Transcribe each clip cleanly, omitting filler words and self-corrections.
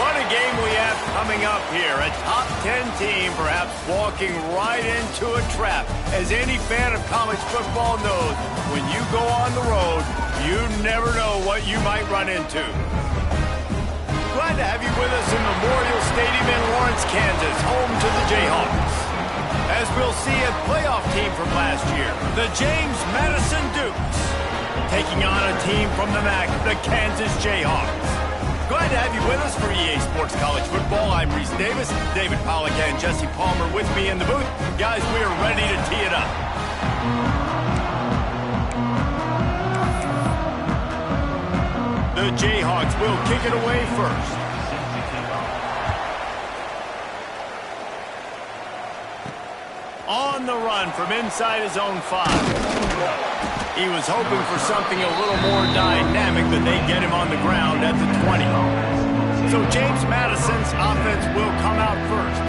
What a game we have coming up here. A top 10 team perhaps walking right into a trap. As any fan of college football knows, when you go on the road, you never know what you might run into. Glad to have you with us in Memorial Stadium in Lawrence, Kansas, home to the Jayhawks. As we'll see a playoff team from last year, the James Madison Dukes, taking on a team from the MAC, the Kansas Jayhawks. Glad to have you with us for EA Sports College Football. I'm Reese Davis, David Pollack and Jesse Palmer with me in the booth. Guys, we are ready to tee it up. The Jayhawks will kick it away first. On the run from inside his own 5. He was hoping for something a little more dynamic, but they get him on the ground at the 20. So James Madison's offense will come out first.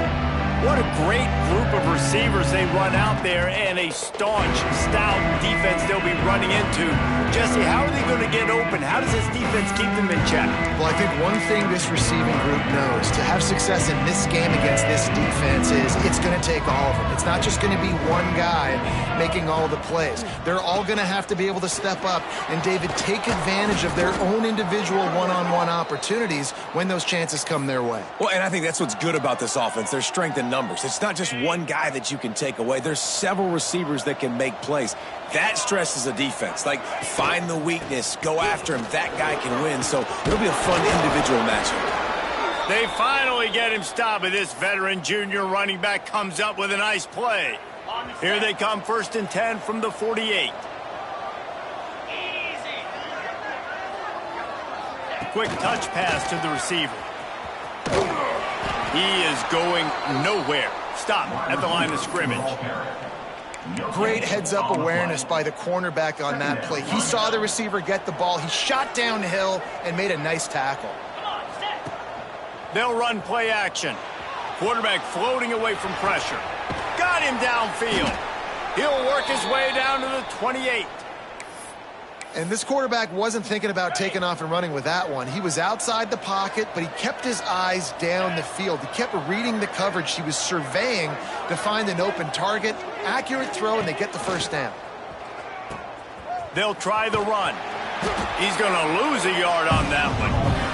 What a great group of receivers they run out there, and a staunch, stout defense they'll be running into. Jesse, how are they going to get open? How does this defense keep them in check? Well, I think one thing this receiving group knows to have success in this game against this defense is it's going to take all of them. It's not just going to be one guy making all the plays. They're all going to have to be able to step up and, David, take advantage of their own individual one-on-one opportunities when those chances come their way. Well, and I think that's what's good about this offense. Their strength in numbers. It's not just one guy that you can take away. There's several receivers that can make plays. That stresses a defense. Like, find the weakness, go after him. That guy can win. So it'll be a fun individual matchup. They finally get him stopped, but this veteran junior running back comes up with a nice play. Here they come, 1st and 10 from the 48. Quick touch pass to the receiver. He is going nowhere. Stop at the line of scrimmage. Great heads-up awareness by the cornerback on that play. He saw the receiver get the ball. He shot downhill and made a nice tackle. They'll run play action. Quarterback floating away from pressure. Got him downfield. He'll work his way down to the 28. And this quarterback wasn't thinking about taking off and running with that one. He was outside the pocket, but he kept his eyes down the field. He kept reading the coverage. He was surveying to find an open target. Accurate throw, and they get the first down. They'll try the run. He's going to lose a yard on that one.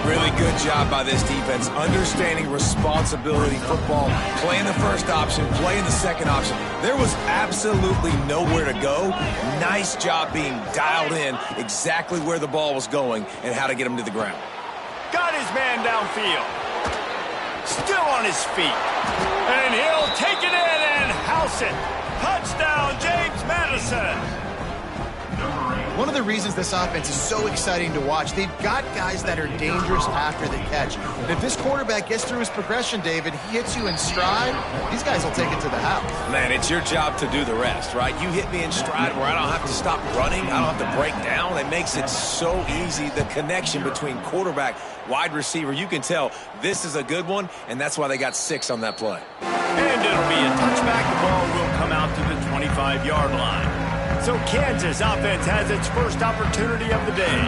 Really good job by this defense, understanding responsibility football, playing the first option, playing the second option. There was absolutely nowhere to go. Nice job being dialed in exactly where the ball was going and how to get him to the ground. Got his man downfield. Still on his feet. And he'll take it in and house it. Touchdown, James Madison. One of the reasons this offense is so exciting to watch, they've got guys that are dangerous after the catch. And if this quarterback gets through his progression, David, he hits you in stride, these guys will take it to the house. Man, it's your job to do the rest, right? You hit me in stride where I don't have to stop running, I don't have to break down. It makes it so easy, the connection between quarterback, wide receiver. You can tell this is a good one, and that's why they got 6 on that play. And it'll be a touchback. The ball will come out to the 25-yard line. So Kansas offense has its first opportunity of the day.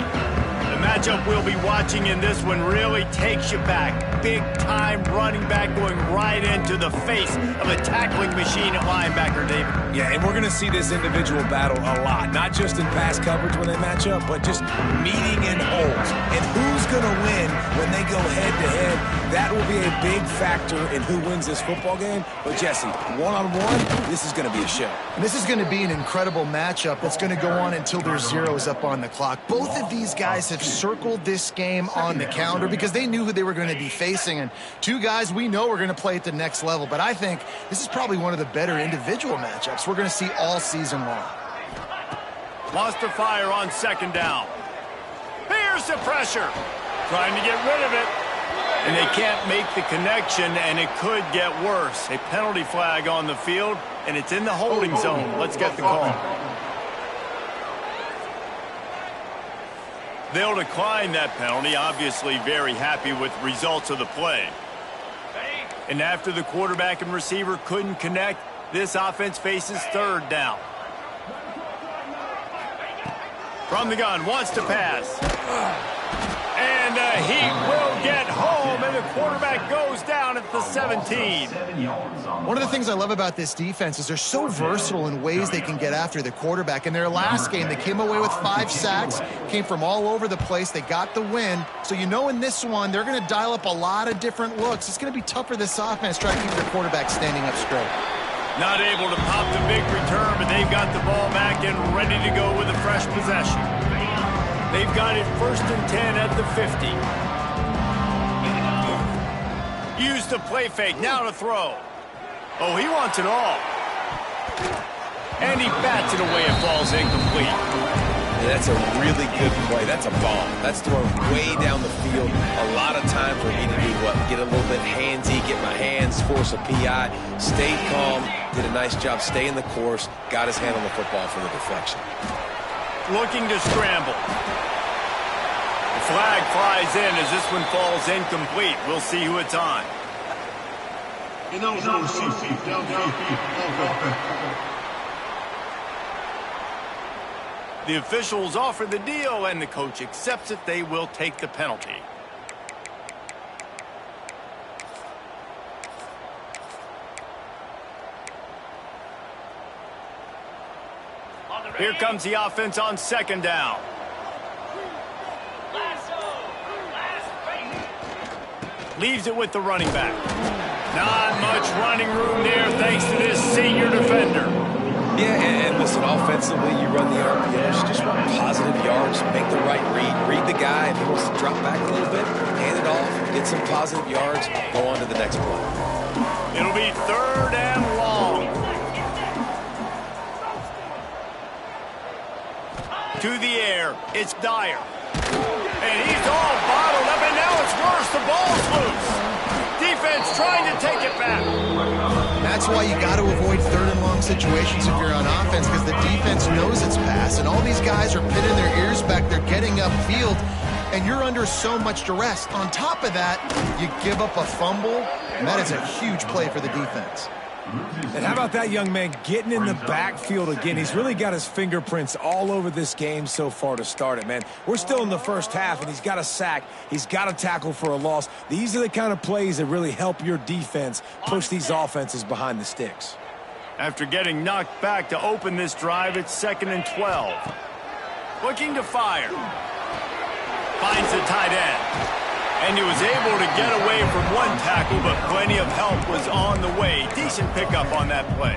The matchup we'll be watching in this one really takes you back. Big-time running back going right into the face of a tackling machine at linebacker, David. Yeah, and we're going to see this individual battle a lot. Not just in pass coverage when they match up, but just meeting in holes. And who's going to win when they go head-to-head? That will be a big factor in who wins this football game. But, Jesse, one-on-one, this is going to be a show. And this is going to be an incredible matchup that's going to go on until there's zeros up on the clock. Both of these guys have circled this game on the calendar because they knew who they were going to be facing. And two guys we know are going to play at the next level. But I think this is probably one of the better individual matchups we're going to see all season long. Lost to fire on 2nd down. Here's the pressure. Trying to get rid of it. And they can't make the connection, and it could get worse. A penalty flag on the field, and it's in the holding zone. Let's get the call. They'll decline that penalty, obviously very happy with the results of the play. And after the quarterback and receiver couldn't connect, this offense faces 3rd down. From the gun, wants to pass. And he will get home. quarterback goes down at the 17. One of the things I love about this defense is they're so versatile in ways they can get after the quarterback. In their last game, they came away with 5 sacks, came from all over the place. They got the win. So you know in this one, they're going to dial up a lot of different looks. It's going to be tough for this offense trying to keep their quarterback standing up straight. Not able to pop the big return, but they've got the ball back and ready to go with a fresh possession. They've got it 1st and 10 at the 50. Used the play fake, now to throw. Oh, he wants it all. And he bats it away, it falls incomplete. Yeah, that's a really good play. That's a bomb. That's thrown way down the field. A lot of time for me to do what? Get a little bit handsy, get my hands, force a PI, stayed calm, did a nice job staying the course, got his hand on the football for the deflection. Looking to scramble. The flag flies in as this one falls incomplete. We'll see who it's on. The officials offer the deal, and the coach accepts it. They will take the penalty. Here comes the offense on 2nd down. Leaves it with the running back. Not much running room there thanks to this senior defender. Yeah, and listen, offensively, you run the RPOs, just want positive yards, make the right read the guy. If he wants to drop back a little bit, hand it off, get some positive yards, go on to the next play. It'll be 3rd and long. To the air, it's Dyer. And he's all bottled up, and now it's worse. The ball's loose. Defense trying to take it back. That's why you got to avoid 3rd and long situations if you're on offense, because the defense knows it's pass, and all these guys are pinning their ears back. They're getting upfield, and you're under so much duress. On top of that, you give up a fumble, and that is a huge play for the defense. And how about that young man getting in the backfield again? He's really got his fingerprints all over this game so far to start it, man. We're still in the first half, and he's got a sack. He's got a tackle for a loss. These are the kind of plays that really help your defense push these offenses behind the sticks. After getting knocked back to open this drive, it's 2nd and 12. Looking to fire. Finds the tight end. And he was able to get away from one tackle, but plenty of help was on the way. Decent pickup on that play.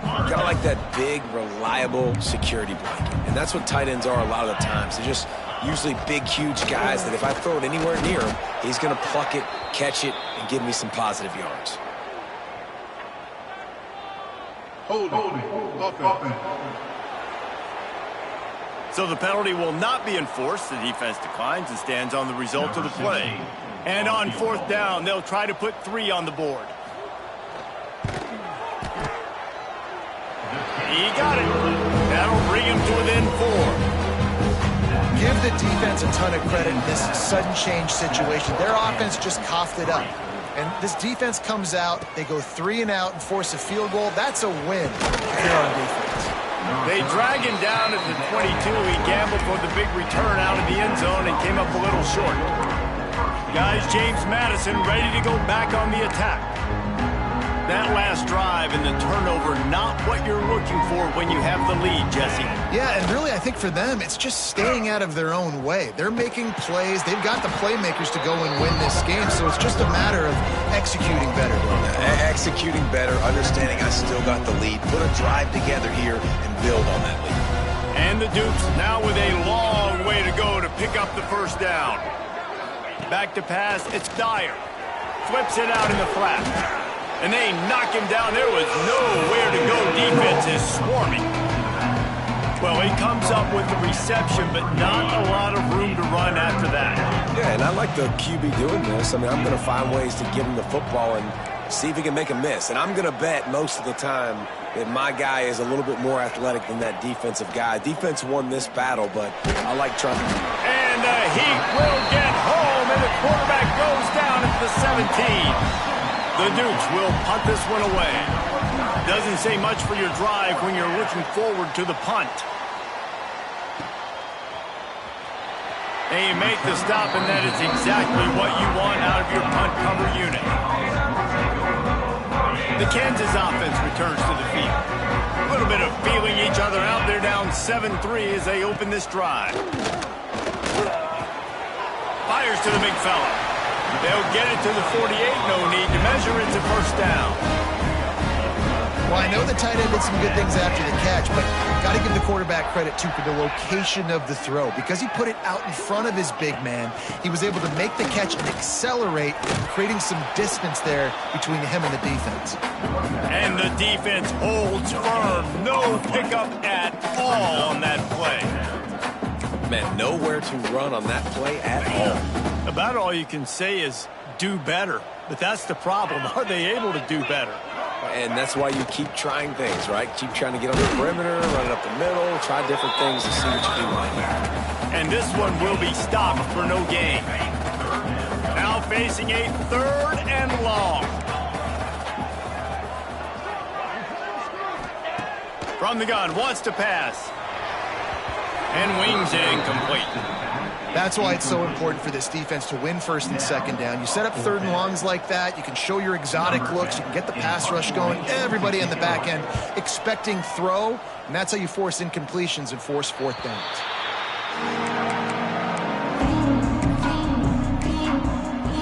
Kind of like that big, reliable security blanket. And that's what tight ends are a lot of the times. They're just usually big, huge guys that if I throw it anywhere near him, he's going to pluck it, catch it, and give me some positive yards. Hold it. So the penalty will not be enforced. The defense declines and stands on the result of the play. And on 4th down, they'll try to put 3 on the board. He got it. That'll bring him to within 4. Give the defense a ton of credit in this sudden change situation. Their offense just coughed it up. And this defense comes out, they go 3 and out and force a field goal. That's a win if you're on defense. They drag him down at the 22. He gambled for the big return out of the end zone and came up a little short. Guys, James Madison ready to go back on the attack. That last drive and the turnover, not what you're looking for when you have the lead, Jesse. Yeah, and really, I think for them, it's just staying out of their own way. They're making plays. They've got the playmakers to go and win this game, so it's just a matter of executing better. Executing better, understanding I still got the lead, put a drive together here and build on that lead. And the Dukes now with a long way to go to pick up the 1st down. Back to pass, it's Dyer. Flips it out in the flat. And they knock him down. There was nowhere to go. Defense is swarming. Well, he comes up with the reception, but not a lot of room to run after that. Yeah, and I like the QB doing this. I mean, I'm going to find ways to give him the football and see if he can make a miss. And I'm going to bet most of the time that my guy is a little bit more athletic than that defensive guy. Defense won this battle, but I like trying to... And the Heat will get home, and the quarterback goes down at the 17. The Dukes will punt this one away. Doesn't say much for your drive when you're looking forward to the punt. And you make the stop, and that is exactly what you want out of your punt cover unit. The Kansas offense returns to the field. A little bit of feeling each other out. They're down 7-3 as they open this drive. Fires to the big fella. They'll get it to the 48. No need to measure. It's a first down. Well, I know the tight end did some good things after the catch, but got to give the quarterback credit, too, for the location of the throw. Because he put it out in front of his big man, he was able to make the catch and accelerate, creating some distance there between him and the defense. And the defense holds firm. No pickup at all on that play. Man, nowhere to run on that play at all. About all you can say is do better. But that's the problem. Are they able to do better? And that's why you keep trying things, right? Keep trying to get on the perimeter, run it up the middle, try different things to see what you do right here. And this one will be stopped for no gain. Now facing a 3rd and long. From the gun, wants to pass. And wings it incomplete. That's why it's so important for this defense to win 1st and 2nd down. You set up 3rd and longs like that, you can show your exotic looks, you can get the pass rush going, everybody in the back end expecting throw, and that's how you force incompletions and force 4th downs.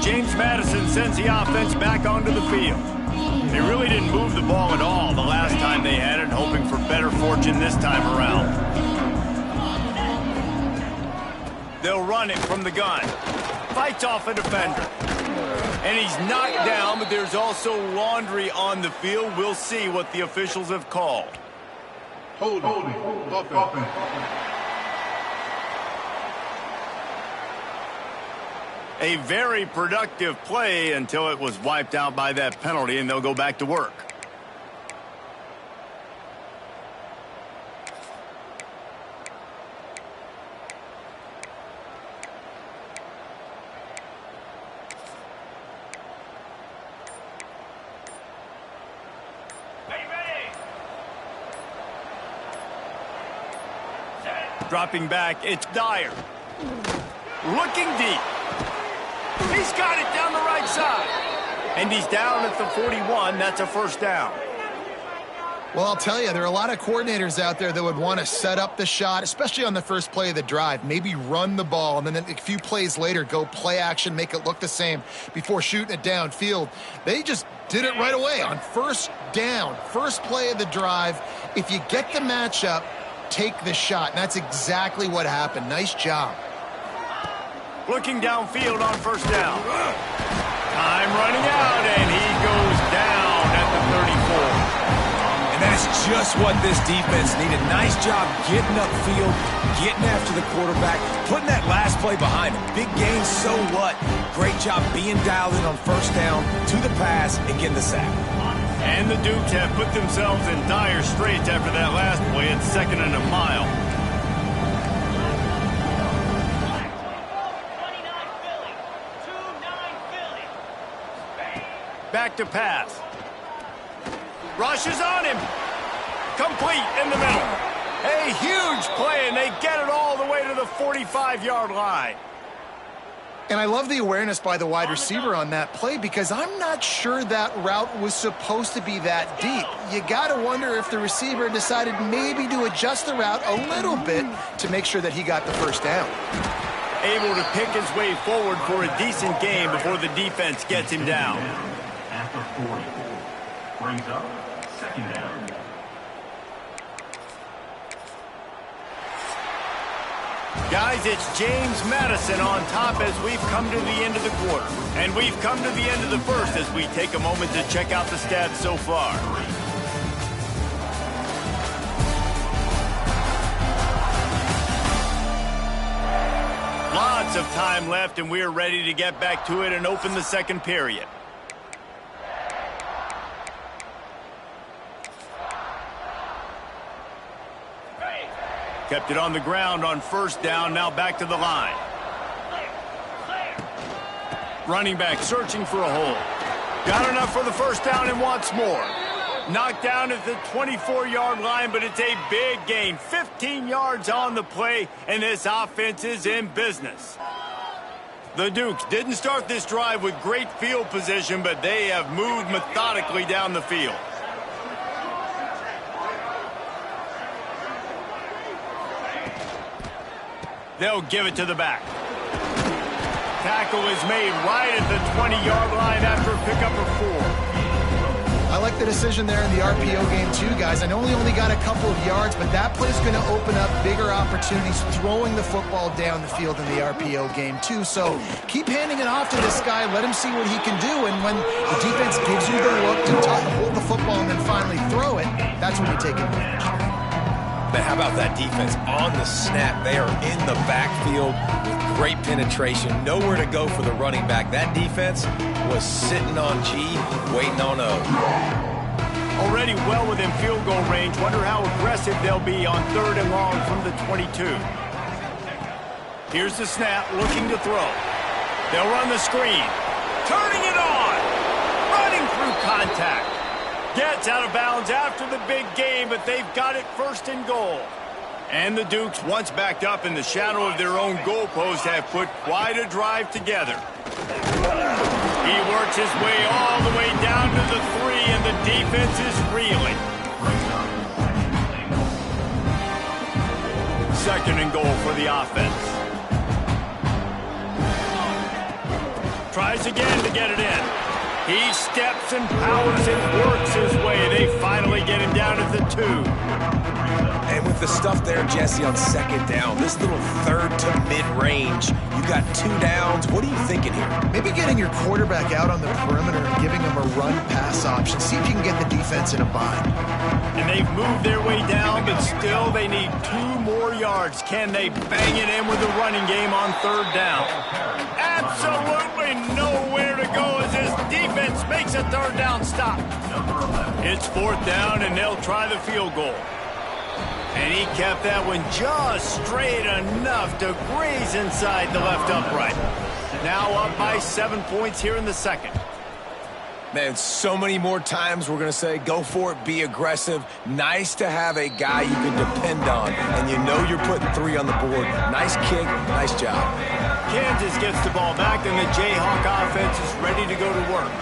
James Madison sends the offense back onto the field. They really didn't move the ball at all the last time they had it, hoping for better fortune this time around. They'll run it from the gun. Fights off a defender. And he's knocked down, but there's also laundry on the field. We'll see what the officials have called. Holding. Offense. A very productive play until it was wiped out by that penalty, and they'll go back to work. Dropping back, it's Dyer. Looking deep. He's got it down the right side. And he's down at the 41. That's a first down. Well, I'll tell you, there are a lot of coordinators out there that would want to set up the shot, especially on the first play of the drive, maybe run the ball, and then a few plays later go play action, make it look the same before shooting it downfield. They just did it right away on 1st down, first play of the drive. If you get the matchup, take the shot. And that's exactly what happened. Nice job. Looking downfield on 1st down. Time running out, and he goes down at the 34. And that is just what this defense needed. Nice job getting upfield, getting after the quarterback, putting that last play behind him. Big gain, so what? Great job being dialed in on 1st down, to the pass, and getting the sack. And the Dukes have put themselves in dire straits after that last play at 2nd and a mile. Back to pass. Rushes on him. Complete in the middle. A huge play, and they get it all the way to the 45-yard line. And I love the awareness by the wide receiver on that play because I'm not sure that route was supposed to be that deep. You got to wonder if the receiver decided maybe to adjust the route a little bit to make sure that he got the 1st down. Able to pick his way forward for a decent game before the defense gets him down. After 40, brings up 2nd down. Guys, it's James Madison on top as we've come to the end of the quarter. And we've come to the end of the 1st as we take a moment to check out the stats so far. Lots of time left, and we're ready to get back to it and open the 2nd period. Kept it on the ground on 1st down, now back to the line. Running back searching for a hole. Got enough for the 1st down and wants more. Knocked down at the 24-yard line, but it's a big gain. 15 yards on the play, and this offense is in business. The Dukes didn't start this drive with great field position, but they have moved methodically down the field. They'll give it to the back. Tackle is made right at the 20-yard line after a pickup of 4. I like the decision there in the RPO game too, guys. I know he only got a couple of yards, but that play is going to open up bigger opportunities throwing the football down the field in the RPO game too. So keep handing it off to this guy. Let him see what he can do. And when the defense gives you the look to hold the football and then finally throw it, that's when you take advantage. But how about that defense on the snap? They are in the backfield with great penetration. Nowhere to go for the running back. That defense was sitting on G, waiting on O. Already well within field goal range. Wonder how aggressive they'll be on 3rd and long from the 22. Here's the snap, looking to throw. They'll run the screen. Turning it on. Running through contact. Gets out of bounds after the big game, but they've got it 1st and goal. And the Dukes, once backed up in the shadow of their own goalpost, have put quite a drive together. He works his way all the way down to the 3, and the defense is reeling. 2nd and goal for the offense. Tries again to get it in. He steps and powers and works his way. They finally get him down at the 2. And with the stuff there, Jesse, on 2nd down, this little 3rd to mid-range, you got 2 downs. What are you thinking here? Maybe getting your quarterback out on the perimeter and giving him a run-pass option. See if you can get the defense in a bind. And they've moved their way down, but still they need 2 more yards. Can they bang it in with the running game on 3rd down? Absolutely nowhere to go as this defense makes a 3rd down stop. It's 4th down, and they'll try the field goal. And he kept that one just straight enough to graze inside the left upright. Now up by 7 points here in the 2nd. Man, so many more times we're going to say, go for it, be aggressive. Nice to have a guy you can depend on, and you know you're putting 3 on the board. Nice kick, nice job. Kansas gets the ball back, and the Jayhawk offense is ready to go to work.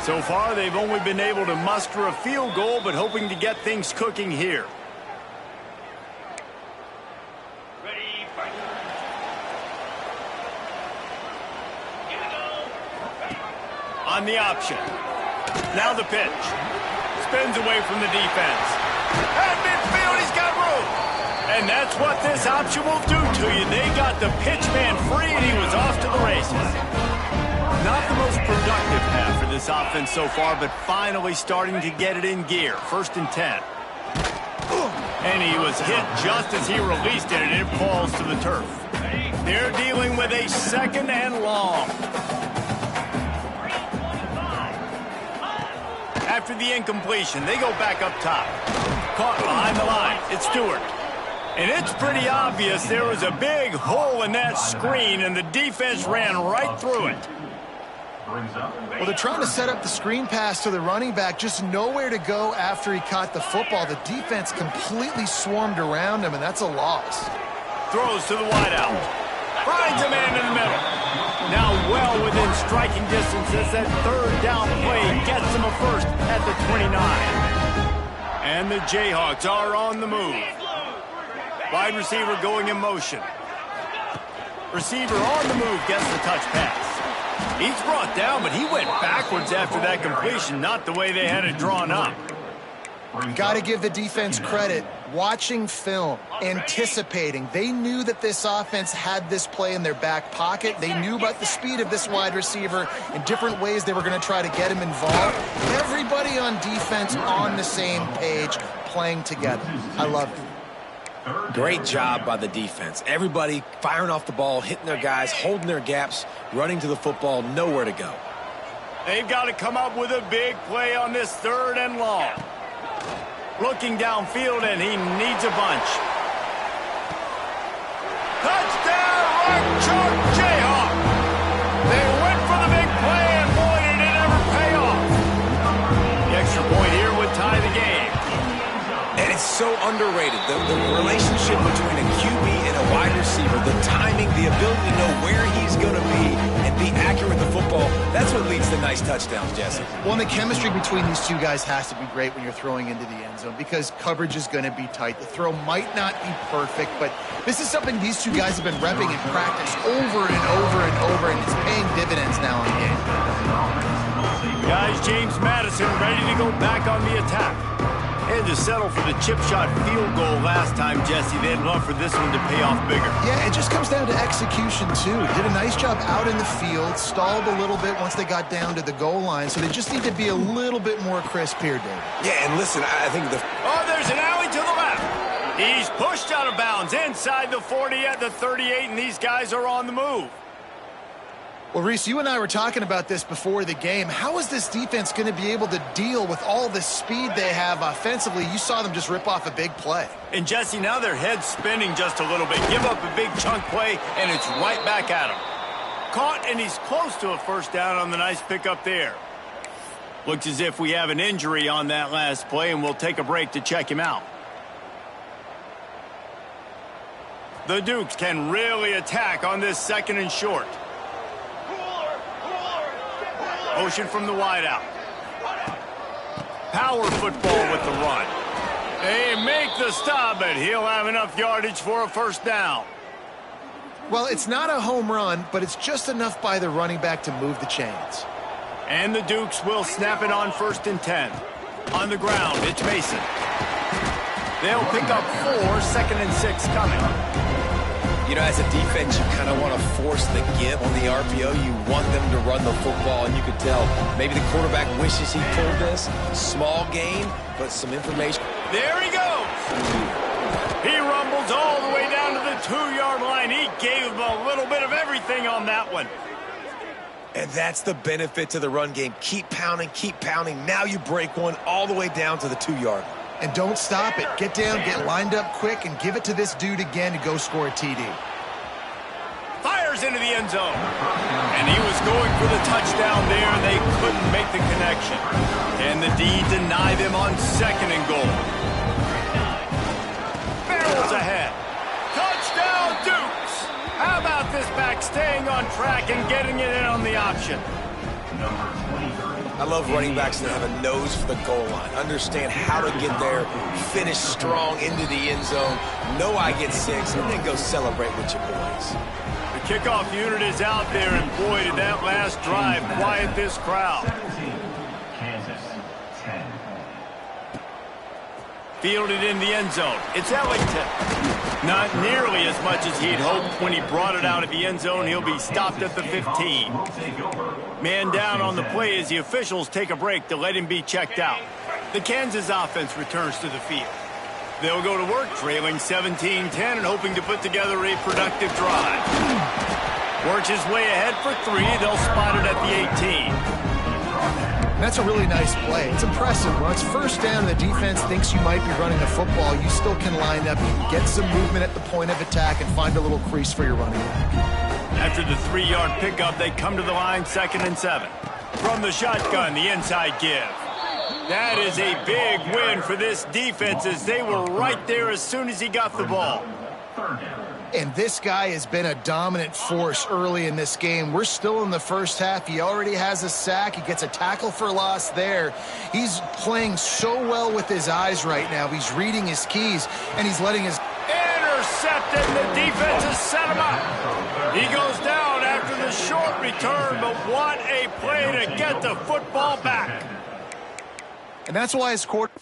So far, they've only been able to muster a field goal, but hoping to get things cooking here. On the option. Now the pitch. Spins away from the defense. At midfield, he's got room. And that's what this option will do to you. They got the pitch man free, and he was off to the races. Not the most productive half for this offense so far, but finally starting to get it in gear. 1st and 10. And he was hit just as he released it, and it falls to the turf. They're dealing with a 2nd and long. After the incompletion, they go back up top. Caught behind the line. It's Stewart. And it's pretty obvious there was a big hole in that screen, and the defense ran right through it. Well, they're trying to set up the screen pass to the running back, just nowhere to go after he caught the football. The defense completely swarmed around him, and that's a loss. Throws to the wideout. Finds a man in the middle. Now well within striking distance as that 3rd down play gets him a 1st at the 29. And the Jayhawks are on the move. Wide receiver going in motion. Receiver on the move gets the touch pass. He's brought down, but he went backwards after that completion, not the way they had it drawn up. Got to give the defense credit. Watching film, anticipating. They knew that this offense had this play in their back pocket. They knew about the speed of this wide receiver and different ways they were going to try to get him involved. Everybody on defense on the same page, playing together. I love it. Great job by the defense. Everybody firing off the ball, hitting their guys, holding their gaps, running to the football, nowhere to go. They've got to come up with a big play on this 3rd and long. Looking downfield, and he needs a bunch. Touchdown, right chalk, Jayhawk. They went for the big play, and boy, did it ever pay off. The extra point here would tie the It's so underrated. The relationship between a QB and a wide receiver, the timing, the ability to know where he's going to be and be accurate with the football, that's what leads to nice touchdowns, Jesse. Well, and the chemistry between these two guys has to be great when you're throwing into the end zone because coverage is going to be tight. The throw might not be perfect, but this is something these two guys have been repping in practice over and over and over, and it's paying dividends now in game. Guys, James Madison ready to go back on the attack. Had to settle for the chip shot field goal last time, Jesse. They'd love for this one to pay off bigger. Yeah, it just comes down to execution, too. Did a nice job out in the field, stalled a little bit once they got down to the goal line, so they just need to be a little bit more crisp here, David. Yeah, and listen, I think Oh, there's an alley to the left. He's pushed out of bounds inside the 40 at the 38, and these guys are on the move. Well, Reese, you and I were talking about this before the game. How is this defense going to be able to deal with all the speed they have offensively? You saw them just rip off a big play. And, Jesse, now their head's spinning just a little bit. Give up a big chunk play, and it's right back at him. Caught, and he's close to a first down on the nice pickup there. Looks as if we have an injury on that last play, and we'll take a break to check him out. The Dukes can really attack on this second and short. Motion from the wideout. Power football with the run. They make the stop, but he'll have enough yardage for a first down. Well, it's not a home run, but it's just enough by the running back to move the chains. And the Dukes will snap it on 1st and 10. On the ground, it's Mason. They'll pick up 4, 2nd and 6 coming. You know, as a defense, you kind of want to force the give on the RPO. You want them to run the football, and you could tell maybe the quarterback wishes he pulled this. Small gain, but some information. There he goes. He rumbles all the way down to the 2-yard line. He gave him a little bit of everything on that one. And that's the benefit to the run game. Keep pounding, keep pounding. Now you break one all the way down to the 2-yard line. And don't stop it. Get down, get lined up quick, and give it to this dude again to go score a TD. Fires into the end zone. And he was going for the touchdown there, and they couldn't make the connection. Can the D deny them on 2nd and goal? Barrels ahead. Touchdown, Dukes. How about this back staying on track and getting it in on the option? I love running backs that have a nose for the goal line. Understand how to get there, finish strong into the end zone, know I get 6, and then go celebrate with your boys. The kickoff unit is out there, and boy, did that last drive quiet this crowd. Kansas, 10. Fielded in the end zone. It's Ellington. Not nearly as much as he'd hoped. When he brought it out of the end zone, he'll be stopped at the 15. Man down on the play as the officials take a break to let him be checked out. The Kansas offense returns to the field. They'll go to work trailing 17-10 and hoping to put together a productive drive. Works his way ahead for 3. They'll spot it at the 18. That's a really nice play. It's impressive. When it's first down and the defense thinks you might be running the football, you still can line up. You can get some movement at the point of attack and find a little crease for your running back. After the 3-yard pickup, they come to the line 2nd and 7. From the shotgun, the inside give. That is a big win for this defense as they were right there as soon as he got the ball. And this guy has been a dominant force early in this game. We're still in the first half. He already has a sack. He gets a tackle for loss there. He's playing so well with his eyes right now. He's reading his keys, and he's letting his... Intercepted, and the defense has set him up. He goes down after the short return, but what a play to get the football back. And that's why his quarter...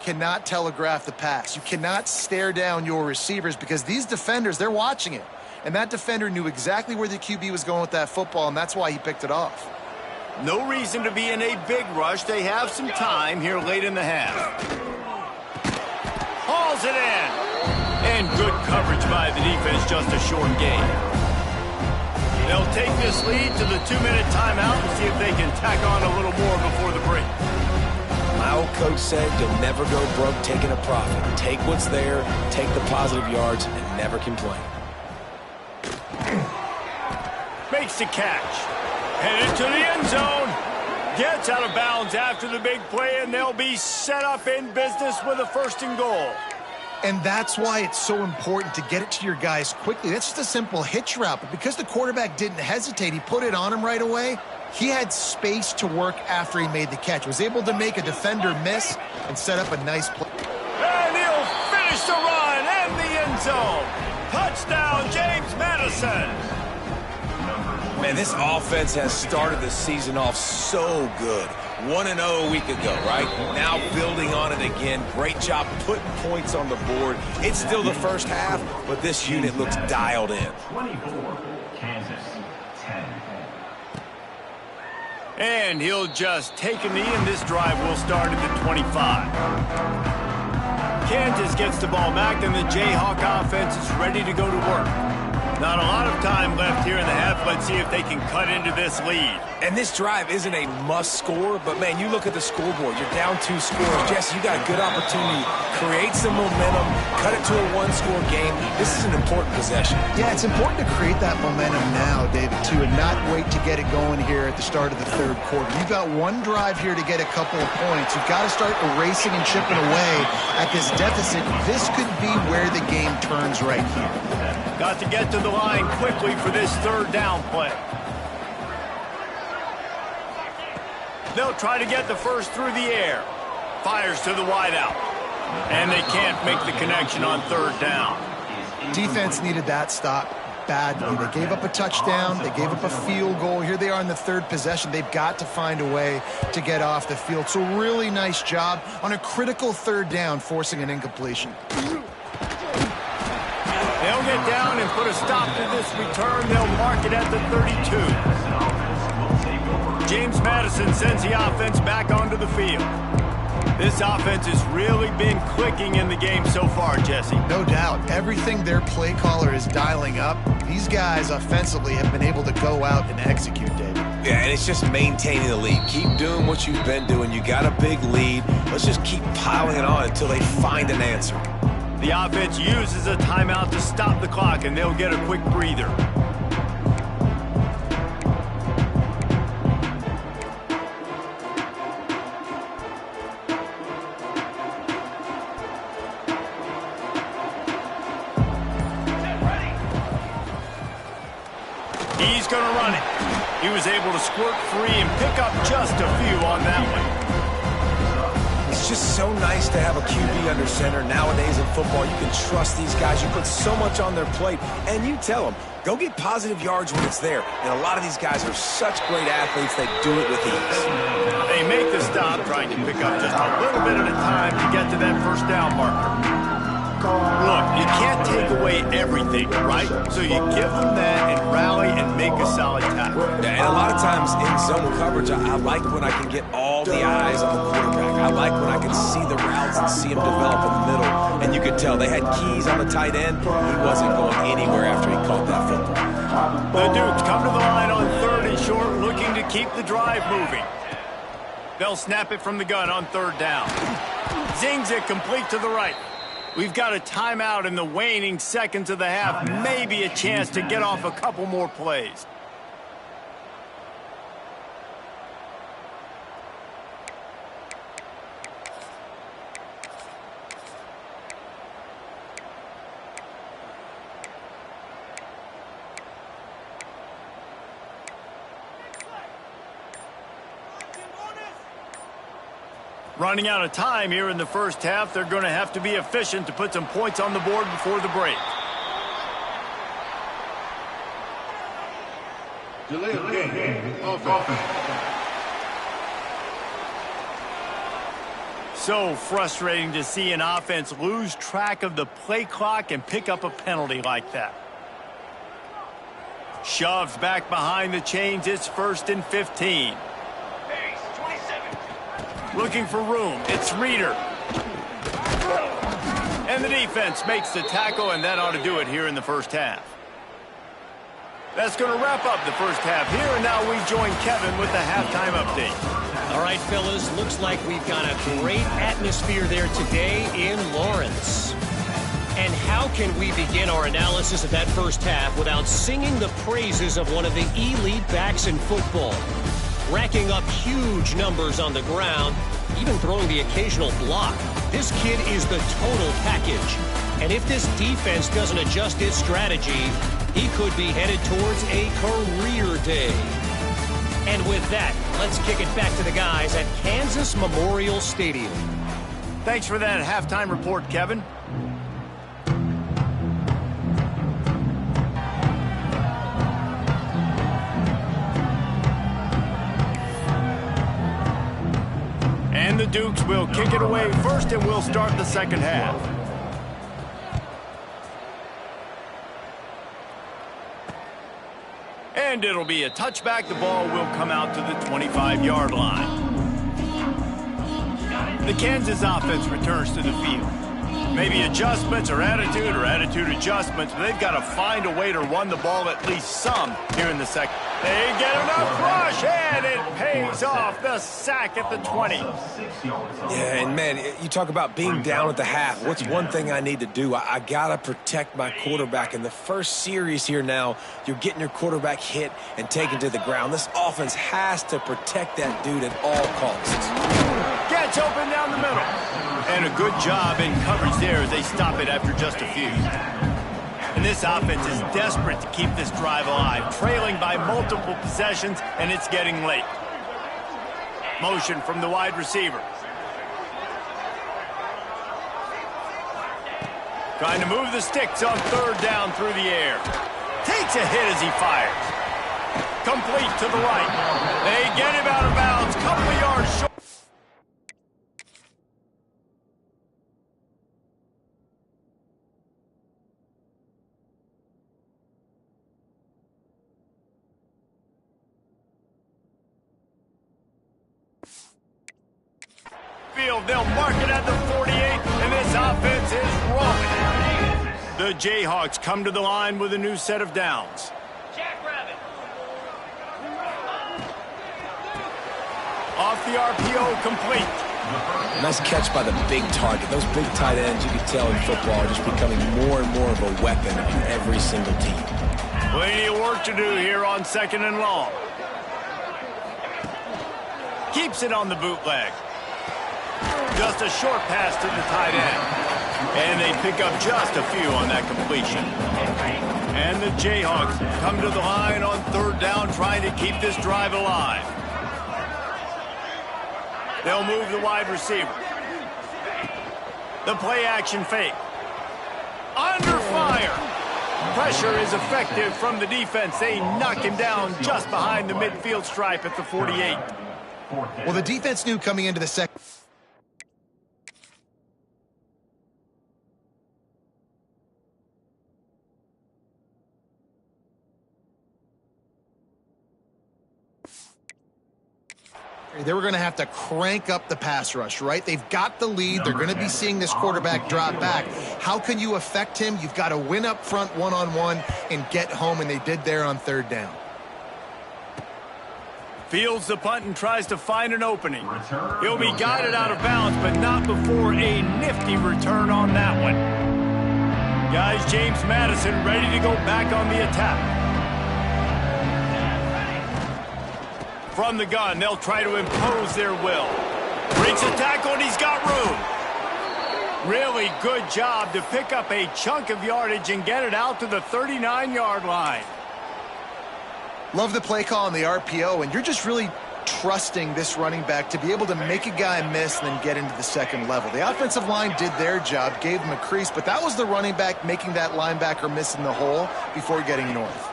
cannot telegraph the pass. You cannot stare down your receivers because these defenders, they're watching it. And that defender knew exactly where the QB was going with that football, and that's why he picked it off. No reason to be in a big rush. They have some time here late in the half. Hauls it in. And good coverage by the defense, just a short gain. They'll take this lead to the 2-minute timeout and see if they can tack on a little more before the break. coach said, you'll never go broke taking a profit. Take what's there, take the positive yards, and never complain. Makes the catch. Headed to the end zone. Gets out of bounds after the big play, and they'll be set up in business with a 1st and goal. And that's why it's so important to get it to your guys quickly. That's just a simple hitch route. But because the quarterback didn't hesitate, he put it on him right away. He had space to work after he made the catch. Was able to make a defender miss and set up a nice play. And he'll finish the run and the end zone. Touchdown, James Madison. Man, this offense has started the season off so good. 1-0 a week ago, right? Now building on it again. Great job putting points on the board. It's still the first half, but this unit looks dialed in. 24, Kansas, 10. And he'll just take a knee, and this drive will start at the 25. Kansas gets the ball back, and the Jayhawk offense is ready to go to work. Not a lot of time left here in the half. Let's see if they can cut into this lead. And this drive isn't a must score, but man, you look at the scoreboard, you're down 2 scores. Jesse, you got a good opportunity. Create some momentum, cut it to a 1-score game. This is an important possession. Yeah, it's important to create that momentum now, David, too, and not wait to get it going here at the start of the 3rd quarter. You've got one drive here to get a couple of points. You've got to start erasing and chipping away at this deficit. This could be where the game turns right here. Got to get to the line quickly for this 3rd down play. They'll try to get the first through the air. Fires to the wideout. And they can't make the connection on 3rd down. Defense needed that stop badly. They gave up a touchdown. They gave up a field goal. Here they are in the 3rd possession. They've got to find a way to get off the field. So really nice job on a critical 3rd down, forcing an incompletion. They'll get down and put a stop to this return. They'll mark it at the 32. James Madison sends the offense back onto the field. This offense has really been clicking in the game so far, Jesse. No doubt. Everything their play caller is dialing up, these guys offensively have been able to go out and execute, David. Yeah, and it's just maintaining the lead. Keep doing what you've been doing. You got a big lead. Let's just keep piling it on until they find an answer. The offense uses a timeout to stop the clock, and they'll get a quick breather. He's going to run it. He was able to squirt free and pick up just a few on that one. It's just so nice to have a QB under center. Nowadays in football, you can trust these guys. You put so much on their plate, and you tell them, go get positive yards when it's there. And a lot of these guys are such great athletes, they do it with ease. They make the stop, trying to pick up just a little bit at a time to get to that 1st down marker. Look, you can't take away everything, right? So you give them that and rally and make a solid tackle. Yeah, and a lot of times in zone coverage, I like when I can get all the eyes on the quarterback. I like when I can see the routes and see them develop in the middle. And you could tell they had keys on the tight end. He wasn't going anywhere after he caught that football. The Dukes come to the line on 3rd and short, looking to keep the drive moving. They'll snap it from the gun on 3rd down. Zings it complete to the right. We've got a timeout in the waning seconds of the half. Maybe a chance to get off a couple more plays. Running out of time here in the 1st half. They're going to have to be efficient to put some points on the board before the break. Delay of game. Offense. So frustrating to see an offense lose track of the play clock and pick up a penalty like that. Shoves back behind the chains. It's 1st and 15. Looking for room. It's Reeder. And the defense makes the tackle, and that ought to do it here in the 1st half. That's going to wrap up the 1st half here, and now we join Kevin with the halftime update. All right, fellas, looks like we've got a great atmosphere there today in Lawrence. And how can we begin our analysis of that first half without singing the praises of one of the elite backs in football? Racking up huge numbers on the ground, even throwing the occasional block. This kid is the total package. And if this defense doesn't adjust its strategy, he could be headed towards a career day. And with that, let's kick it back to the guys at Kansas Memorial Stadium. Thanks for that halftime report, Kevin. And the Dukes will kick it away first, and we'll start the second half. And it'll be a touchback. The ball will come out to the 25-yard line. The Kansas offense returns to the field. Maybe adjustments or attitude adjustments, but they've got to find a way to run the ball at least some here in the second. They get enough rush, and it pays off. The sack at the 20. Yeah, and man, you talk about being down at the half. What's one thing I need to do? I got to protect my quarterback. In the first series here now, you're getting your quarterback hit and taken to the ground. This offense has to protect that dude at all costs. Gets open down the middle. And a good job in coverage there as they stop it after just a few. And this offense is desperate to keep this drive alive, trailing by multiple possessions, and it's getting late. Motion from the wide receiver. Trying to move the sticks on third down through the air. Takes a hit as he fires. Complete to the right. They get him out of bounds, couple of yards short. They'll mark it at the 48, and this offense is rolling. The Jayhawks come to the line with a new set of downs. Off the RPO, complete. Nice catch by the big target. Those big tight ends, you can tell in football, are just becoming more and more of a weapon on every single team. Plenty of work to do here on second and long. Keeps it on the bootleg. Just a short pass to the tight end. And they pick up just a few on that completion. And the Jayhawks come to the line on third down, trying to keep this drive alive. They'll move the wide receiver. The play action fake. Under fire. Pressure is effective from the defense. They knock him down just behind the midfield stripe at the 48. Well, the defense knew coming into the second. They were going to have to crank up the pass rush, right? They've got the lead. They're going to be seeing this quarterback drop back. How can you affect him? You've got to win up front one-on-one and get home, and they did there on third down. Fields the punt and tries to find an opening. He'll be guided out of bounds, but not before a nifty return on that one. Guys, James Madison ready to go back on the attack. From the gun, they'll try to impose their will. Breaks a tackle, and he's got room. Really good job to pick up a chunk of yardage and get it out to the 39-yard line. Love the play call on the RPO, and you're just really trusting this running back to be able to make a guy miss and then get into the second level. The offensive line did their job, gave him a crease, but that was the running back making that linebacker miss in the hole before getting north.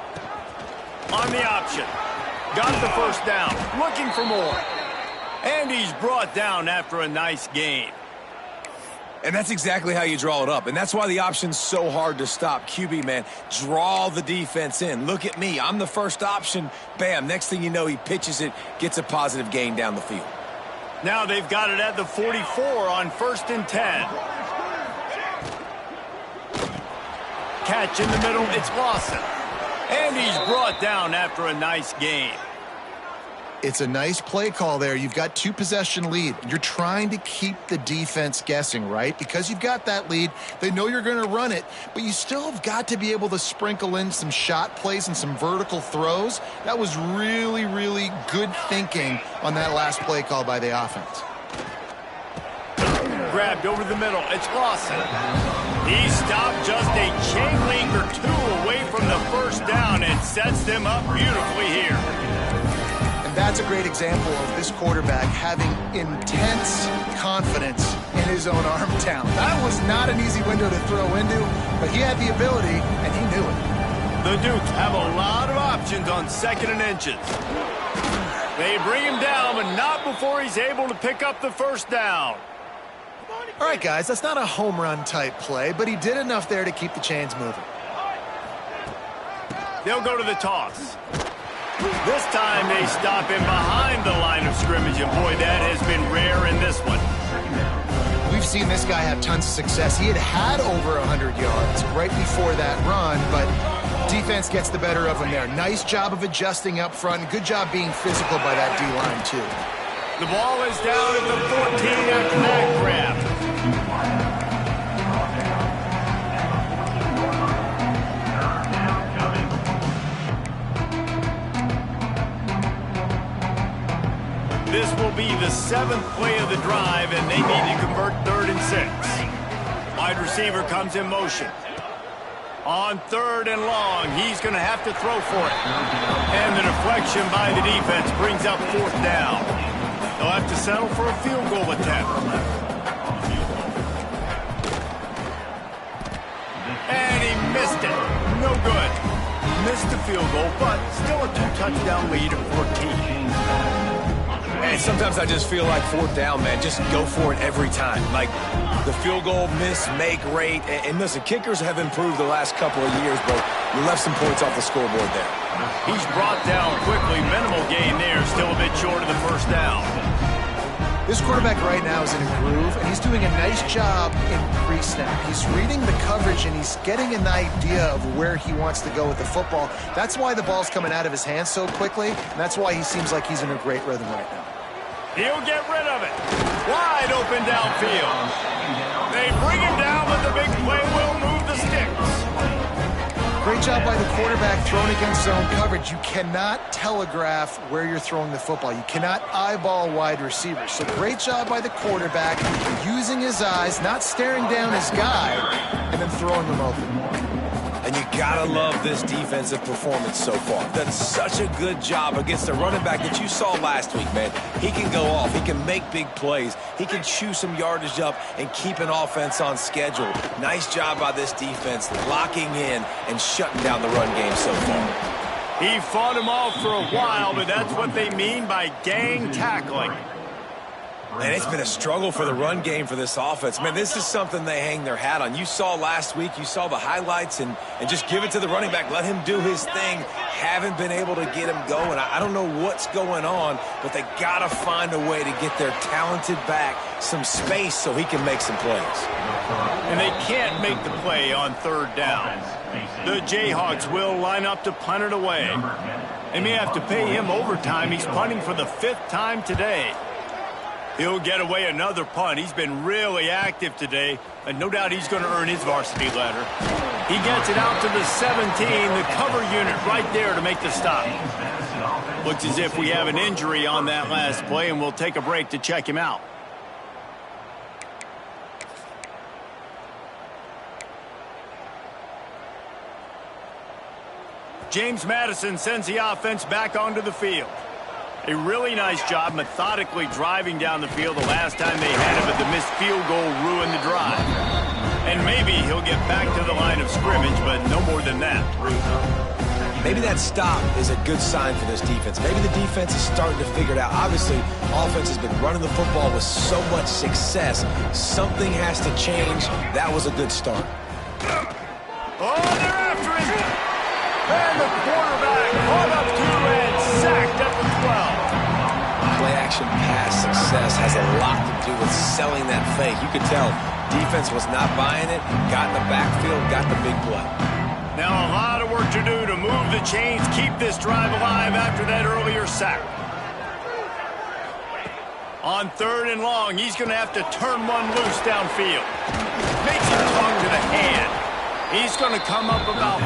On the option. Got the first down, looking for more. And he's brought down after a nice gain. And that's exactly how you draw it up. And that's why the option's so hard to stop. QB, man, draw the defense in. Look at me. I'm the first option. Bam. Next thing you know, he pitches it, gets a positive gain down the field. Now they've got it at the 44 on 1st and 10. Catch in the middle, it's Lawson. And he's brought down after a nice gain. It's a nice play call there. You've got 2-possession lead. You're trying to keep the defense guessing, right? Because you've got that lead, they know you're going to run it, but you still have got to be able to sprinkle in some shot plays and some vertical throws. That was really, really good thinking on that last play call by the offense. Grabbed over the middle. It's Lawson. He stopped just a chain link or two away from the first down and sets them up beautifully here. And that's a great example of this quarterback having intense confidence in his own arm talent. That was not an easy window to throw into, but he had the ability, and he knew it. The Dukes have a lot of options on 2nd and inches. They bring him down, but not before he's able to pick up the first down. All right, guys, that's not a home run type play, but he did enough there to keep the chains moving. They'll go to the toss. This time they stop him behind the line of scrimmage, and boy, that has been rare in this one. We've seen this guy have tons of success. He had over 100 yards right before that run, but defense gets the better of him there. Nice job of adjusting up front, and good job being physical by that D-line, too. The ball is down at the 14 after that grab. This will be the 7th play of the drive, and they need to convert 3rd and 6. Wide receiver comes in motion. On 3rd and long, he's going to have to throw for it. And the deflection by the defense brings up 4th down. They'll have to settle for a field goal attempt. And he missed it. No good. Missed the field goal, but still a 2-touchdown lead at 14. And sometimes I just feel like 4th down, man. Just go for it every time. Like the field goal miss, make rate. And listen, kickers have improved the last couple of years, but you left some points off the scoreboard there. He's brought down quickly. Minimal gain there. Still a bit short of the first down. This quarterback right now is in a groove, and he's doing a nice job in pre-snap. He's reading the coverage, and he's getting an idea of where he wants to go with the football. That's why the ball's coming out of his hands so quickly, and that's why he seems like he's in a great rhythm right now. He'll get rid of it. Wide open downfield. They bring him down, but the big play will move the sticks. Great job by the quarterback throwing against zone coverage. You cannot telegraph where you're throwing the football. You cannot eyeball wide receivers. So great job by the quarterback using his eyes, not staring down his guy, and then throwing him open. And you gotta love this defensive performance so far. Done such a good job against the running back that you saw last week, man. He can go off. He can make big plays. He can chew some yardage up and keep an offense on schedule. Nice job by this defense locking in and shutting down the run game so far. He fought him off for a while, but that's what they mean by gang tackling. And it's been a struggle for the run game for this offense. Man, this is something they hang their hat on. You saw last week, you saw the highlights, and just give it to the running back. Let him do his thing. Haven't been able to get him going. I don't know what's going on, but they got to find a way to get their talented back some space so he can make some plays. And they can't make the play on 3rd down. The Jayhawks will line up to punt it away. They may have to pay him overtime. He's punting for the 5th time today. He'll get away another punt. He's been really active today, and no doubt he's going to earn his varsity letter. He gets it out to the 17, the cover unit right there to make the stop. Looks as if we have an injury on that last play, and we'll take a break to check him out. James Madison sends the offense back onto the field. A really nice job methodically driving down the field the last time they had him, but the missed field goal ruined the drive. And maybe he'll get back to the line of scrimmage, but no more than that. Maybe that stop is a good sign for this defense. Maybe the defense is starting to figure it out. Obviously, offense has been running the football with so much success. Something has to change. That was a good start. Oh, they're after him! And the quarterback caught up to and sacked at the 12. Play-action pass success has a lot to do with selling that fake. You could tell defense was not buying it, got in the backfield, got the big play. Now a lot of work to do to move the chains, keep this drive alive after that earlier sack. On 3rd and long, he's going to have to turn one loose downfield. Makes him talk to the hand. He's going to come up about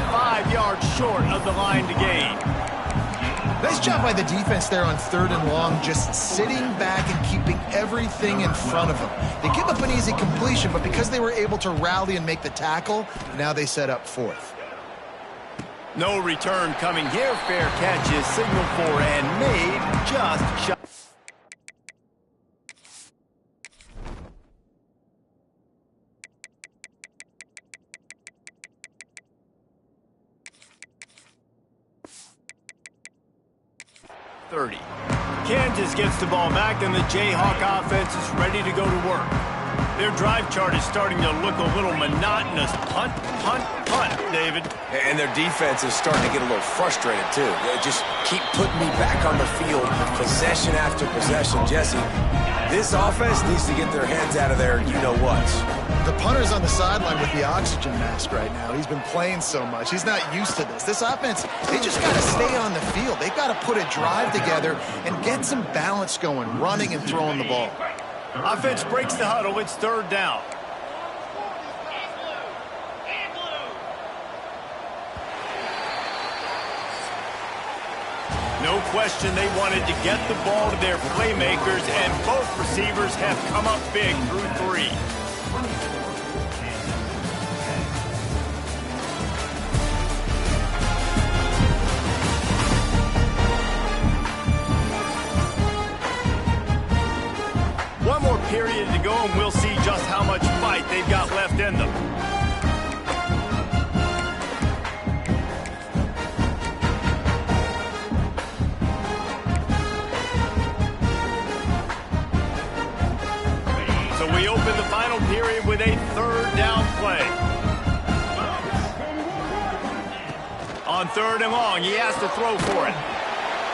5 yards short of the line to gain. Nice job by the defense there on 3rd and long, just sitting back and keeping everything in front of them. They give up an easy completion, but because they were able to rally and make the tackle, now they set up 4th. No return coming here. Fair catch is signaled for and made just shy. Kansas gets the ball back, and the Jayhawk offense is ready to go to work. Their drive chart is starting to look a little monotonous. Punt, punt, punt, David. And their defense is starting to get a little frustrated, too. They just keep putting me back on the field, possession after possession. Jesse, this offense needs to get their heads out of their you-know-whats. The punter's on the sideline with the oxygen mask right now. He's been playing so much. He's not used to this. This offense, they just got to stay on the field. They've got to put a drive together and get some balance going, running and throwing the ball. Offense breaks the huddle. It's 3rd down. No question they wanted to get the ball to their playmakers, and both receivers have come up big through 3. One more period to go, and we'll see just how much fight they've got left in them. So we open the final period with a 3rd down play. On 3rd and long, he has to throw for it.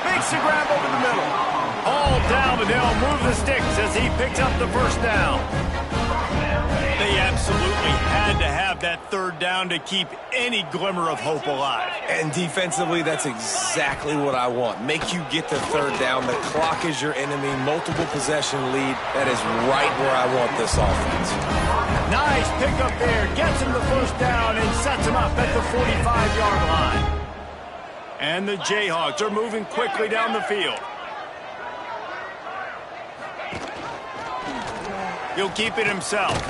Makes the grab over the middle. All down, but they'll move the sticks as he picks up the 1st down. They absolutely had to have that 3rd down to keep any glimmer of hope alive. And defensively, that's exactly what I want. Make you get the 3rd down. The clock is your enemy. Multiple possession lead. That is right where I want this offense. Nice pickup there. Gets him the 1st down and sets him up at the 45-yard line. And the Jayhawks are moving quickly down the field. He'll keep it himself.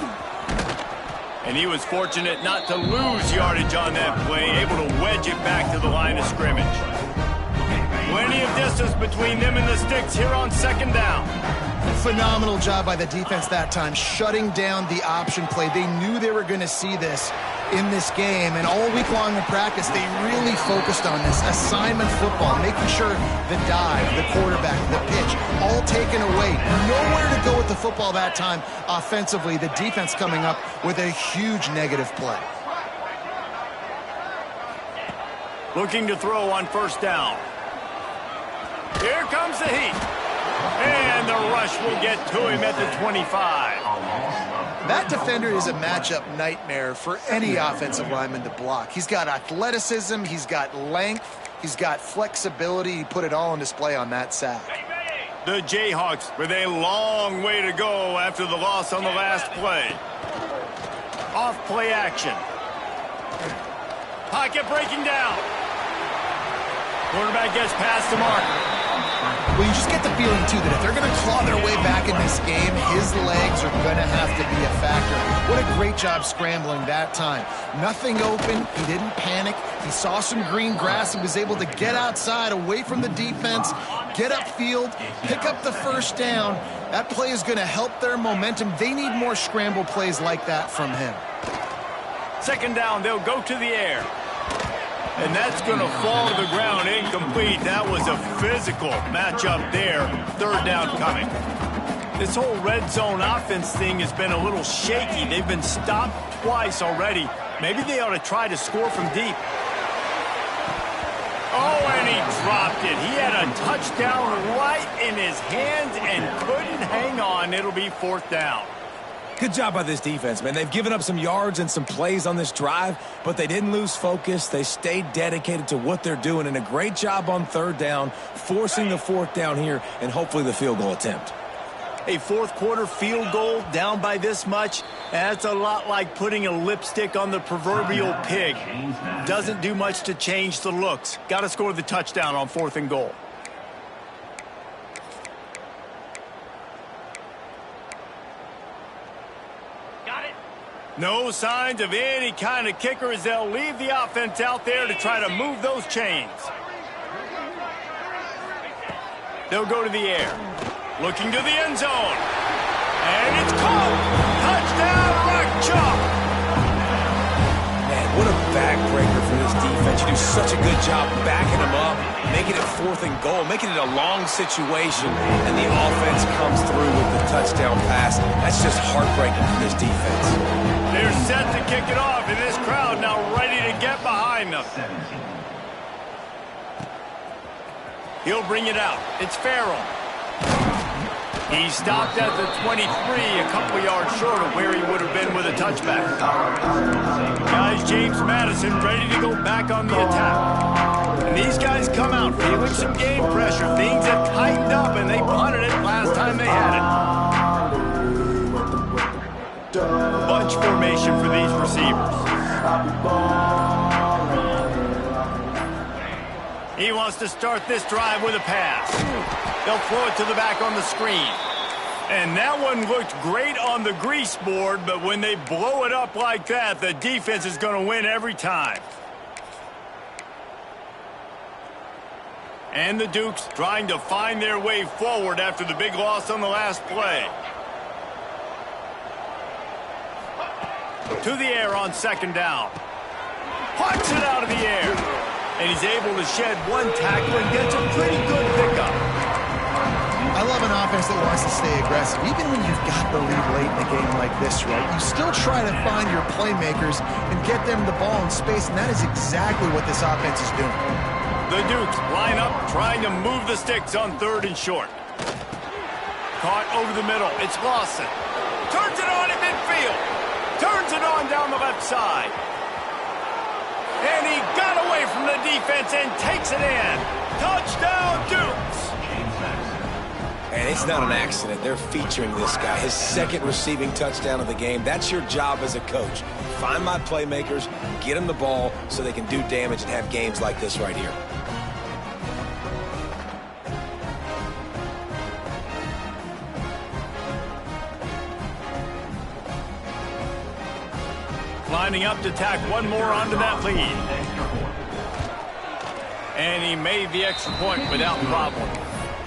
And he was fortunate not to lose yardage on that play, able to wedge it back to the line of scrimmage. Plenty of distance between them and the sticks here on 2nd down. Phenomenal job by the defense that time, shutting down the option play. They knew they were going to see this in this game, and all week long in practice, they really focused on this assignment football, making sure the dive, the quarterback, the pitch, all taken away. Nowhere to go with the football that time offensively. The defense coming up with a huge negative play. Looking to throw on 1st down. Here comes the heat. And the rush will get to him at the 25. That defender is a matchup nightmare for any offensive lineman to block. He's got athleticism, he's got length, he's got flexibility. He put it all on display on that sack. The Jayhawks with a long way to go after the loss on the last play. Off play action. Pocket breaking down. Quarterback gets past the marker. Well, you just get the feeling, too, that if they're going to claw their way back in this game, his legs are going to have to be a factor. What a great job scrambling that time. Nothing open. He didn't panic. He saw some green grass and was able to get outside, away from the defense, get upfield, pick up the 1st down. That play is going to help their momentum. They need more scramble plays like that from him. 2nd down, they'll go to the air. And that's going to fall to the ground incomplete. That was a physical matchup there. 3rd down coming. This whole red zone offense thing has been a little shaky. They've been stopped twice already. Maybe they ought to try to score from deep. Oh, and he dropped it. He had a touchdown right in his hands and couldn't hang on. It'll be 4th down. Good job by this defense, man. They've given up some yards and some plays on this drive, but they didn't lose focus. They stayed dedicated to what they're doing, and a great job on 3rd down, forcing the 4th down here, and hopefully the field goal attempt. A fourth quarter field goal down by this much, that's a lot like putting a lipstick on the proverbial pig. Doesn't do much to change the looks. Got to score the touchdown on 4th and goal. No signs of any kind of kicker as they'll leave the offense out there to try to move those chains. They'll go to the air. Looking to the end zone. And it's caught. Touchdown, Rock Chalk. Man, what a backbreaker for this defense. You do such a good job backing them up, making it 4th and goal, making it a long situation, and the offense comes through with the touchdown pass. That's just heartbreaking for this defense. They're set to kick it off, and this crowd now ready to get behind them. He'll bring it out. It's Farrell. He stopped at the 23, a couple yards short of where he would have been with a touchback. Guys, James Madison ready to go back on the attack. And these guys come out feeling some game pressure. Things have tightened up, and they punted it last time they had it. Bunch formation for these receivers. He wants to start this drive with a pass. They'll throw it to the back on the screen. And that one looked great on the grease board, but when they blow it up like that, the defense is going to win every time. And the Dukes trying to find their way forward after the big loss on the last play. To the air on 2nd down. Puts it out of the air. And he's able to shed one tackle and gets a pretty good pickup. I love an offense that wants to stay aggressive. Even when you've got the lead late in a game like this, right, you still try to find your playmakers and get them the ball in space, and that is exactly what this offense is doing. The Dukes line up, trying to move the sticks on 3rd and short. Caught over the middle. It's Lawson. Turns it on in midfield. Turns it on down the left side. And he got away from the defense and takes it in. Touchdown, Dukes. And it's not an accident. They're featuring this guy. His 2nd receiving touchdown of the game. That's your job as a coach. Find my playmakers, get them the ball so they can do damage and have games like this right here. Lining up to tack one more onto that lead. And he made the extra point without problem.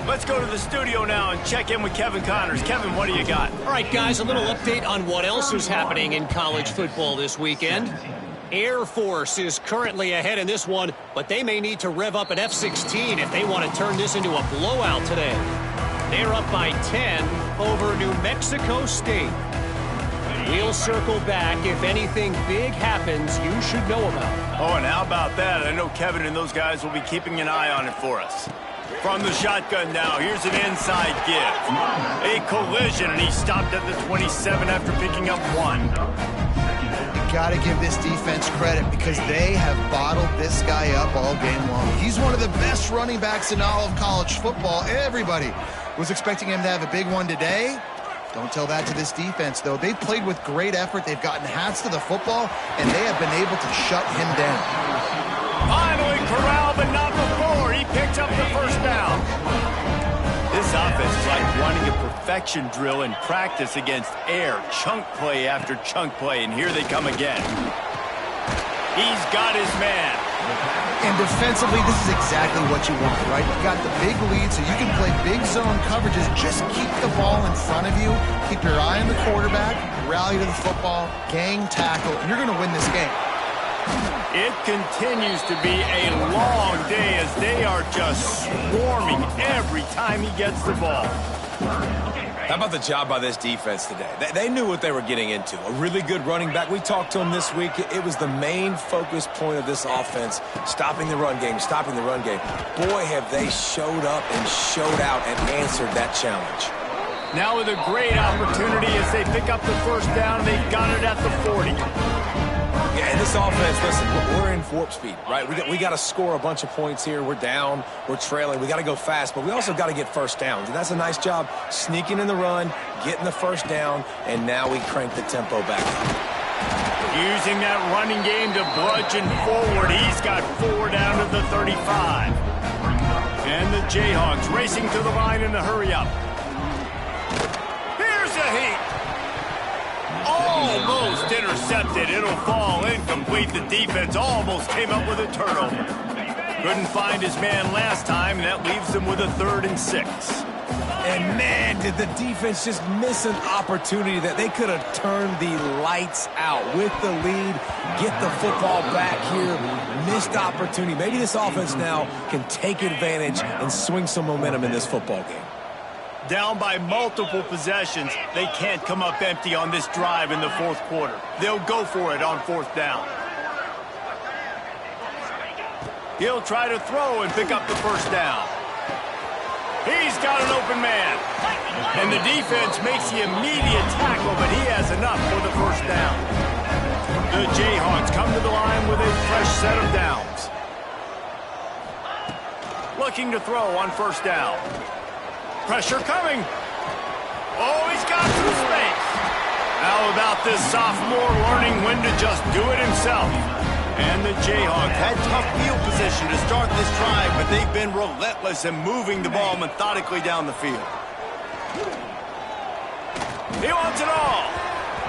Let's go to the studio now and check in with Kevin Connors. Kevin, what do you got? All right, guys, a little update on what else is happening in college football this weekend. Air Force is currently ahead in this one, but they may need to rev up an F-16 if they want to turn this into a blowout today. They're up by 10 over New Mexico State. We'll circle back. If anything big happens, you should know about. Oh, and how about that? I know Kevin and those guys will be keeping an eye on it for us. From the shotgun now, here's an inside give. A collision, and he stopped at the 27 after picking up 1. You got to give this defense credit because they have bottled this guy up all game long. He's one of the best running backs in all of college football. Everybody was expecting him to have a big one today. Don't tell that to this defense, though. They've played with great effort. They've gotten hats to the football, and they have been able to shut him down. Finally corralled, but not before. He picks up the 1st down. This offense is like running a perfection drill in practice against air. Chunk play after chunk play, and here they come again. He's got his man. And defensively, this is exactly what you want, right? You got the big lead, so you can play big zone coverages. Just keep the ball in front of you. Keep your eye on the quarterback. Rally to the football. Gang tackle. And you're going to win this game. It continues to be a long day as they are just swarming every time he gets the ball. How about the job by this defense today? They knew what they were getting into. A really good running back. We talked to him this week. It was the main focus point of this offense, stopping the run game, stopping the run game. Boy, have they showed up and showed out and answered that challenge. Now with a great opportunity as they pick up the 1st down, they've got it at the 40. Yeah, and this offense, listen, we're in warp speed, right? We got to score a bunch of points here. We're down. We're trailing. We got to go fast, but we also got to get first downs. And that's a nice job sneaking in the run, getting the first down, and now we crank the tempo back up. Using that running game to bludgeon forward. He's got 4 down to the 35. And the Jayhawks racing to the line in a hurry-up. Here's a heat. Almost intercepted. It'll fall incomplete. The defense almost came up with a turnover. Couldn't find his man last time, and that leaves him with a 3rd and 6. And, man, did the defense just miss an opportunity that they could have turned the lights out with the lead, get the football back here, missed opportunity. Maybe this offense now can take advantage and swing some momentum in this football game. Down by multiple possessions, they can't come up empty on this drive in the 4th quarter. They'll go for it on 4th down. He'll try to throw and pick up the first down. He's got an open man. And the defense makes the immediate tackle, but he has enough for the first down. The Jayhawks come to the line with a fresh set of downs. Looking to throw on first down. Pressure coming. Oh, he's got some space. How about this sophomore learning when to just do it himself? And the Jayhawks had tough field position to start this drive, but they've been relentless in moving the ball methodically down the field. He wants it all.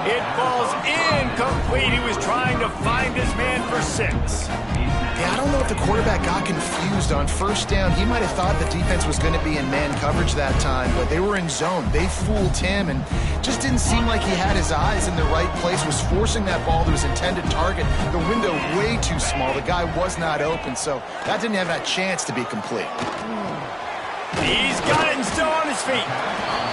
It falls incomplete. He was trying to find his man for 6. Yeah, I don't know if the quarterback got confused on first down. He might have thought the defense was going to be in man coverage that time, but they were in zone. They fooled him and just didn't seem like he had his eyes in the right place, was forcing that ball to his intended target. The window way too small. The guy was not open, so that didn't have that chance to be complete. He's got it and still on his feet.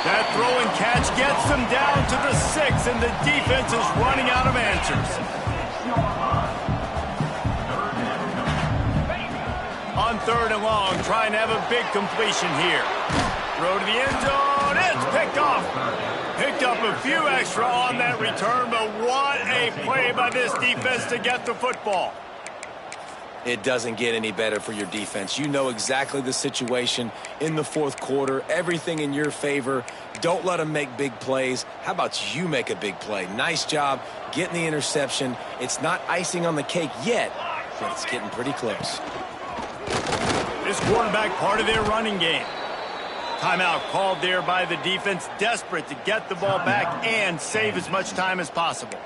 That throw and catch gets them down to the 6, and the defense is running out of answers. On 3rd and long, trying to have a big completion here. Throw to the end zone. It's picked off. Picked up a few extra on that return, but what a play by this defense to get the football. It doesn't get any better for your defense. You know exactly the situation in the 4th quarter. Everything in your favor. Don't let them make big plays. How about you make a big play? Nice job getting the interception. It's not icing on the cake yet, but it's getting pretty close. This quarterback part of their running game. Timeout called there by the defense, desperate to get the ball back and save as much time as possible.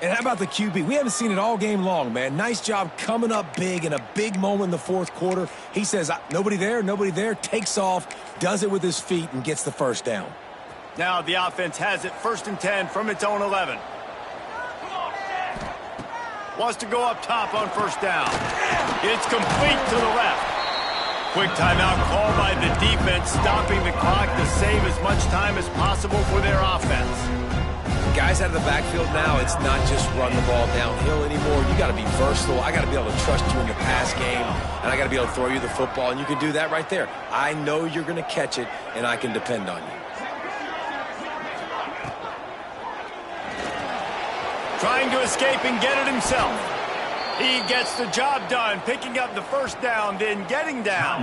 And how about the QB? We haven't seen it all game long, man. Nice job coming up big in a big moment in the 4th quarter. He says, nobody there, takes off, does it with his feet, and gets the first down. Now the offense has it 1st and 10 from its own 11. Wants to go up top on first down. It's complete to the left. Quick timeout called by the defense, stopping the clock to save as much time as possible for their offense. Guys out of the backfield now, it's not just run the ball downhill anymore. You got to be versatile. I got to be able to trust you in the pass game, and I got to be able to throw you the football, and you can do that right there. I know you're going to catch it, and I can depend on you. Trying to escape and get it himself. He gets the job done, picking up the first down, then getting down.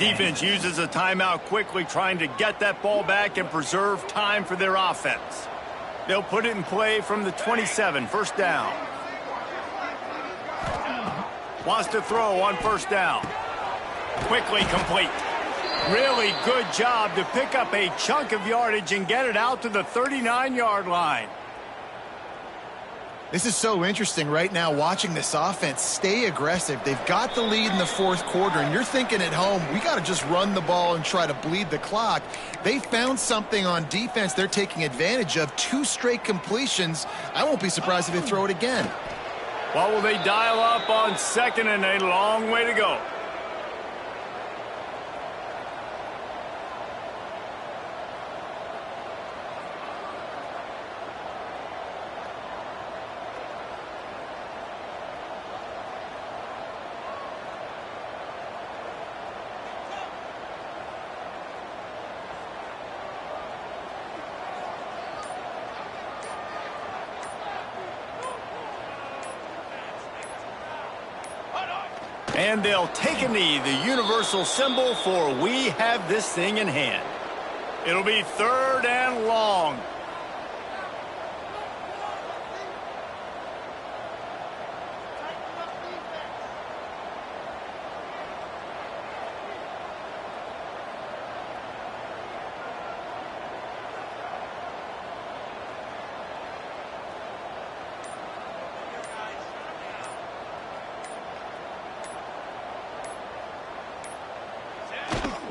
Defense uses a timeout quickly, trying to get that ball back and preserve time for their offense. They'll put it in play from the 27, first down. Wants to throw on first down. Quickly complete. Really good job to pick up a chunk of yardage and get it out to the 39-yard line. This is so interesting right now, watching this offense stay aggressive. They've got the lead in the 4th quarter, and you're thinking at home, we got to just run the ball and try to bleed the clock. They found something on defense they're taking advantage of. 2 straight completions. I won't be surprised if they throw it again. What will they dial up on 2nd and a long way to go? And they'll take a knee, the universal symbol for we have this thing in hand. It'll be 3rd and long.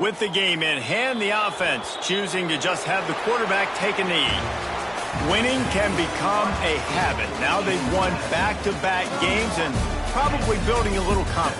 With the game in hand, the offense choosing to just have the quarterback take a knee. Winning can become a habit. Now they've won back-to-back games and probably building a little confidence.